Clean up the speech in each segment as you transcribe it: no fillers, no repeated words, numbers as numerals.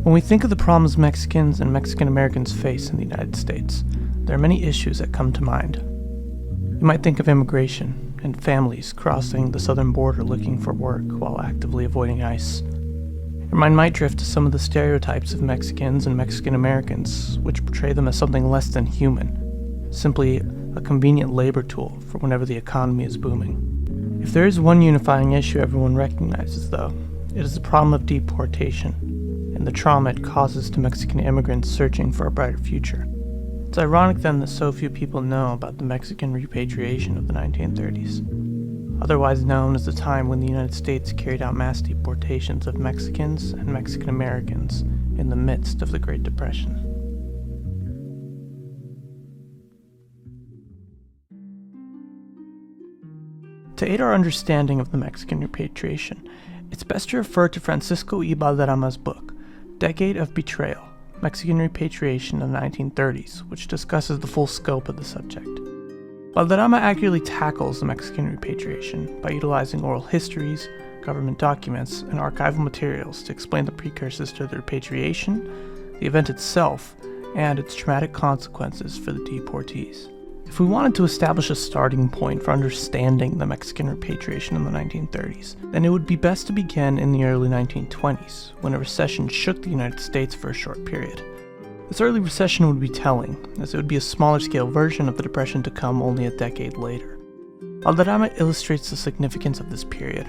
When we think of the problems Mexicans and Mexican Americans face in the United States, there are many issues that come to mind. You might think of immigration and families crossing the southern border looking for work while actively avoiding ICE. Your mind might drift to some of the stereotypes of Mexicans and Mexican Americans, which portray them as something less than human, simply a convenient labor tool for whenever the economy is booming. If there is one unifying issue everyone recognizes, though, it is the problem of deportation and the trauma it causes to Mexican immigrants searching for a brighter future. It's ironic then that so few people know about the Mexican repatriation of the 1930s, otherwise known as the time when the United States carried out mass deportations of Mexicans and Mexican Americans in the midst of the Great Depression. To aid our understanding of the Mexican repatriation, it's best to refer to Francisco Y. Valderrama's book, Decade of Betrayal, Mexican Repatriation in the 1930s, which discusses the full scope of the subject. Valderrama accurately tackles the Mexican repatriation by utilizing oral histories, government documents, and archival materials to explain the precursors to the repatriation, the event itself, and its traumatic consequences for the deportees. If we wanted to establish a starting point for understanding the Mexican repatriation in the 1930s, then it would be best to begin in the early 1920s, when a recession shook the United States for a short period. This early recession would be telling, as it would be a smaller-scale version of the Depression to come only a decade later. Valderrama illustrates the significance of this period,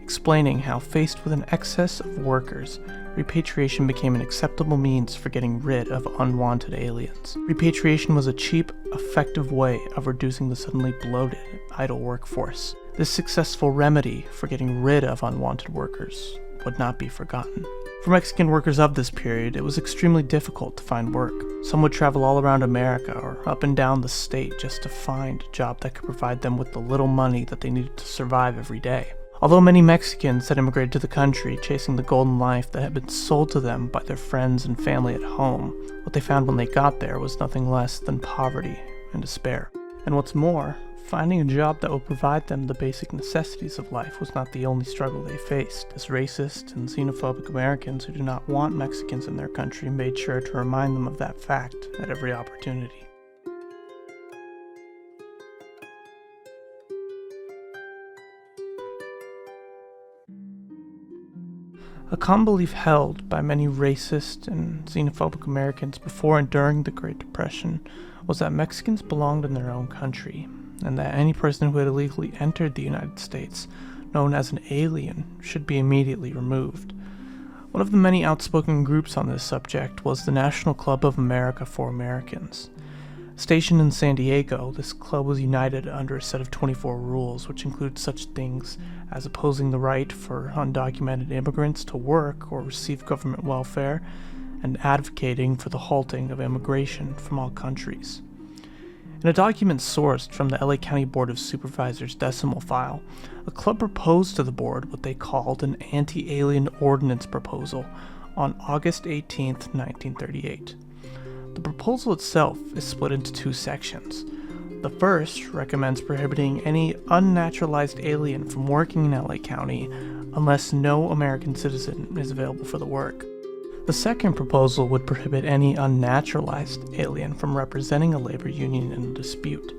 explaining how, faced with an excess of workers, repatriation became an acceptable means for getting rid of unwanted aliens. Repatriation was a cheap, effective way of reducing the suddenly bloated, idle workforce. This successful remedy for getting rid of unwanted workers would not be forgotten. For Mexican workers of this period, it was extremely difficult to find work. Some would travel all around America or up and down the state just to find a job that could provide them with the little money that they needed to survive every day. Although many Mexicans had immigrated to the country chasing the golden life that had been sold to them by their friends and family at home, what they found when they got there was nothing less than poverty and despair. And what's more, finding a job that would provide them the basic necessities of life was not the only struggle they faced, as racist and xenophobic Americans who do not want Mexicans in their country made sure to remind them of that fact at every opportunity. A common belief held by many racist and xenophobic Americans before and during the Great Depression was that Mexicans belonged in their own country, and that any person who had illegally entered the United States, known as an alien, should be immediately removed. One of the many outspoken groups on this subject was the National Club of America for Americans. Stationed in San Diego, this club was united under a set of 24 rules, which included such things as opposing the right for undocumented immigrants to work or receive government welfare, and advocating for the halting of immigration from all countries. In a document sourced from the LA County Board of Supervisors decimal file, the club proposed to the board what they called an anti-alien ordinance proposal on August 18, 1938. The proposal itself is split into two sections. The first recommends prohibiting any unnaturalized alien from working in LA County unless no American citizen is available for the work. The second proposal would prohibit any unnaturalized alien from representing a labor union in a dispute.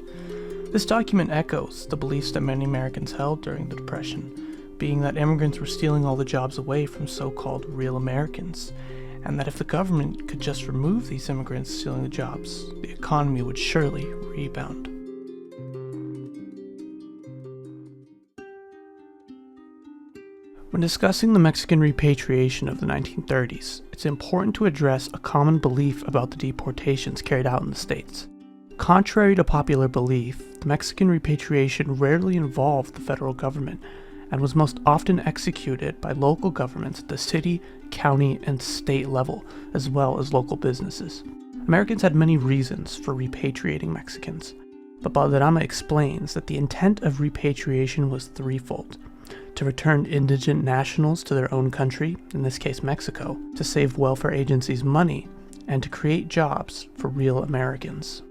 This document echoes the beliefs that many Americans held during the Depression, being that immigrants were stealing all the jobs away from so-called real Americans, and that if the government could just remove these immigrants stealing the jobs, the economy would surely rebound. When discussing the Mexican repatriation of the 1930s, it's important to address a common belief about the deportations carried out in the States. Contrary to popular belief, the Mexican repatriation rarely involved the federal government, and was most often executed by local governments at the city, county, and state level, as well as local businesses. Americans had many reasons for repatriating Mexicans, but Valderrama explains that the intent of repatriation was threefold: to return indigent nationals to their own country, in this case Mexico, to save welfare agencies money, and to create jobs for real Americans.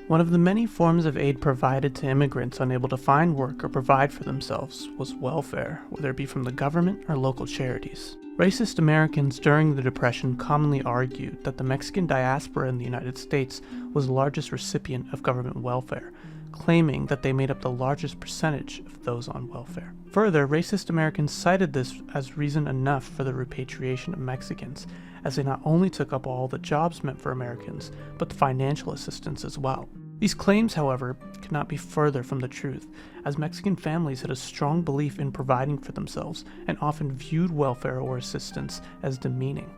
One of the many forms of aid provided to immigrants unable to find work or provide for themselves was welfare, whether it be from the government or local charities. Racist Americans during the Depression commonly argued that the Mexican diaspora in the United States was the largest recipient of government welfare, claiming that they made up the largest percentage of those on welfare. Further, racist Americans cited this as reason enough for the repatriation of Mexicans, as they not only took up all the jobs meant for Americans, but the financial assistance as well. These claims, however, could not be further from the truth, as Mexican families had a strong belief in providing for themselves and often viewed welfare or assistance as demeaning.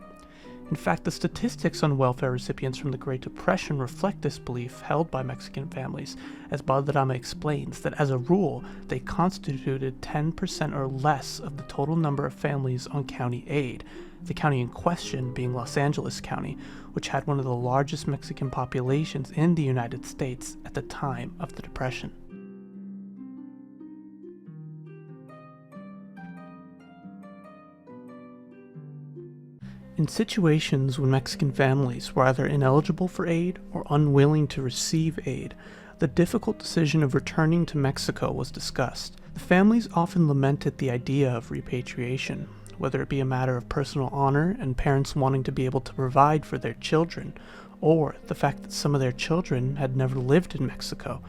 In fact, the statistics on welfare recipients from the Great Depression reflect this belief held by Mexican families, as Valderrama explains that as a rule, they constituted 10% or less of the total number of families on county aid, the county in question being Los Angeles County, which had one of the largest Mexican populations in the United States at the time of the Depression. In situations when Mexican families were either ineligible for aid or unwilling to receive aid, the difficult decision of returning to Mexico was discussed. The families often lamented the idea of repatriation, whether it be a matter of personal honor and parents wanting to be able to provide for their children, or the fact that some of their children had never lived in Mexico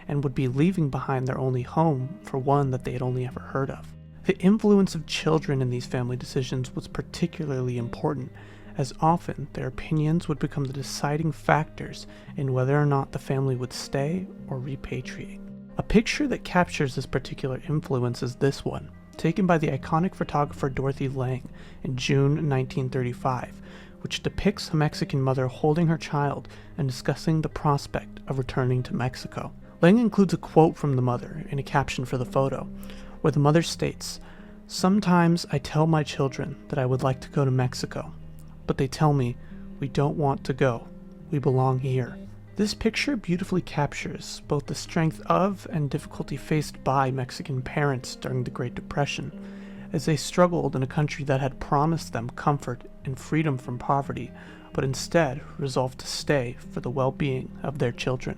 and would be leaving behind their only home for one that they had only ever heard of. The influence of children in these family decisions was particularly important, as often their opinions would become the deciding factors in whether or not the family would stay or repatriate. A picture that captures this particular influence is this one, taken by the iconic photographer Dorothy Lang in June 1935, which depicts a Mexican mother holding her child and discussing the prospect of returning to Mexico. Lang includes a quote from the mother in a caption for the photo, where the mother states, "Sometimes I tell my children that I would like to go to Mexico, but they tell me, we don't want to go, we belong here." This picture beautifully captures both the strength of and difficulty faced by Mexican parents during the Great Depression, as they struggled in a country that had promised them comfort and freedom from poverty, but instead resolved to stay for the well-being of their children.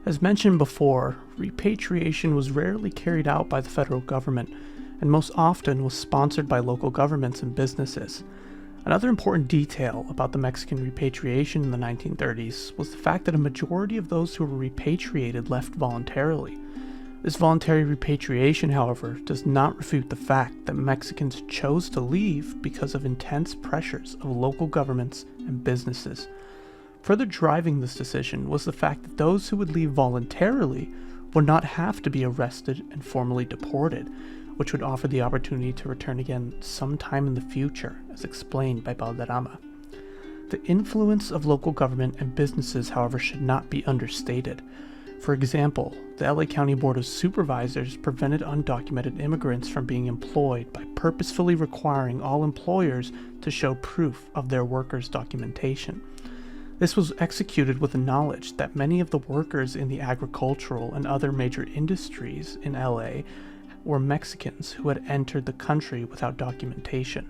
As mentioned before, repatriation was rarely carried out by the federal government, and most often was sponsored by local governments and businesses. Another important detail about the Mexican repatriation in the 1930s was the fact that a majority of those who were repatriated left voluntarily. This voluntary repatriation, however, does not refute the fact that Mexicans chose to leave because of intense pressures of local governments and businesses. Further driving this decision was the fact that those who would leave voluntarily would not have to be arrested and formally deported, which would offer the opportunity to return again sometime in the future, as explained by Valderrama. The influence of local government and businesses, however, should not be understated. For example, the LA County Board of Supervisors prevented undocumented immigrants from being employed by purposefully requiring all employers to show proof of their workers' documentation. This was executed with the knowledge that many of the workers in the agricultural and other major industries in LA were Mexicans who had entered the country without documentation.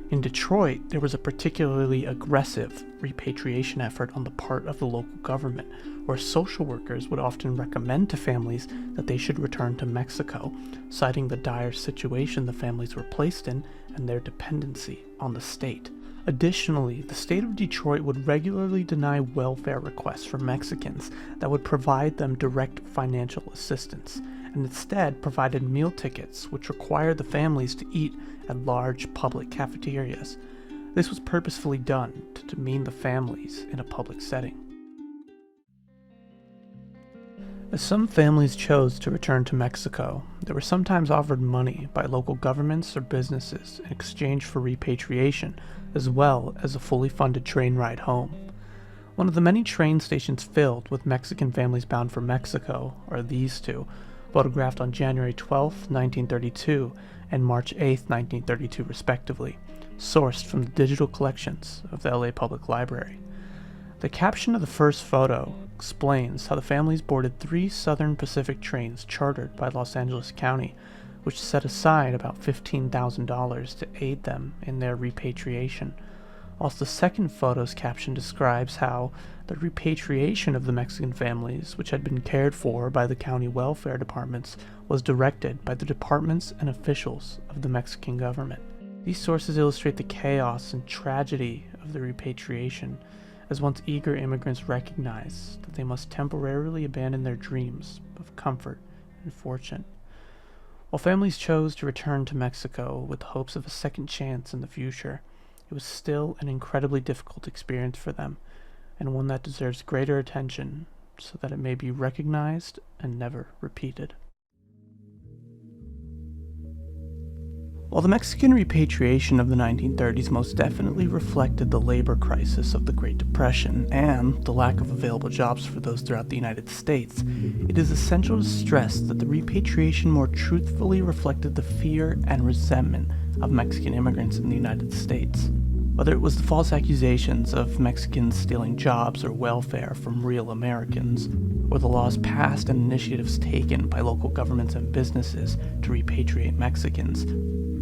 In Detroit, there was a particularly aggressive repatriation effort on the part of the local government, where social workers would often recommend to families that they should return to Mexico, citing the dire situation the families were placed in and their dependency on the state. Additionally, the state of Detroit would regularly deny welfare requests from Mexicans that would provide them direct financial assistance, and instead provided meal tickets which required the families to eat at large public cafeterias. This was purposefully done to demean the families in a public setting. As some families chose to return to Mexico, they were sometimes offered money by local governments or businesses in exchange for repatriation, as well as a fully funded train ride home. One of the many train stations filled with Mexican families bound for Mexico are these two, photographed on January 12, 1932 and March 8, 1932 respectively, sourced from the digital collections of the LA Public Library. The caption of the first photo explains how the families boarded 3 Southern Pacific trains chartered by Los Angeles County, which set aside about $15,000 to aid them in their repatriation, whilst the second photo's caption describes how, The repatriation of the Mexican families, which had been cared for by the county welfare departments, was directed by the departments and officials of the Mexican government. These sources illustrate the chaos and tragedy of the repatriation, as once eager immigrants recognized that they must temporarily abandon their dreams of comfort and fortune. While families chose to return to Mexico with hopes of a second chance in the future, it was still an incredibly difficult experience for them, and one that deserves greater attention so that it may be recognized and never repeated. While the Mexican repatriation of the 1930s most definitely reflected the labor crisis of the Great Depression and the lack of available jobs for those throughout the United States, it is essential to stress that the repatriation more truthfully reflected the fear and resentment of Mexican immigrants in the United States. Whether it was the false accusations of Mexicans stealing jobs or welfare from real Americans, or the laws passed and initiatives taken by local governments and businesses to repatriate Mexicans,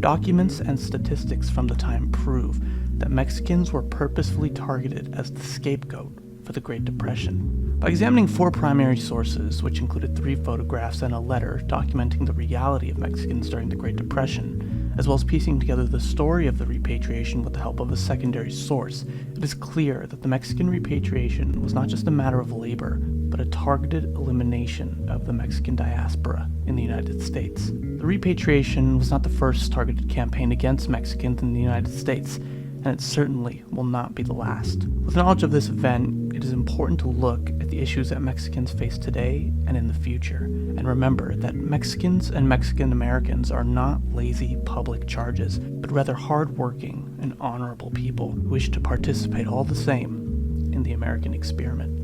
documents and statistics from the time prove that Mexicans were purposefully targeted as the scapegoat for the Great Depression. By examining 4 primary sources, which included 3 photographs and a letter documenting the reality of Mexicans during the Great Depression, as well as piecing together the story of the repatriation with the help of a secondary source, it is clear that the Mexican repatriation was not just a matter of labor, but a targeted elimination of the Mexican diaspora in the United States. The repatriation was not the first targeted campaign against Mexicans in the United States, and it certainly will not be the last. With knowledge of this event, it is important to look at the issues that Mexicans face today and in the future, and remember that Mexicans and Mexican Americans are not lazy public charges, but rather hardworking and honorable people who wish to participate all the same in the American experiment.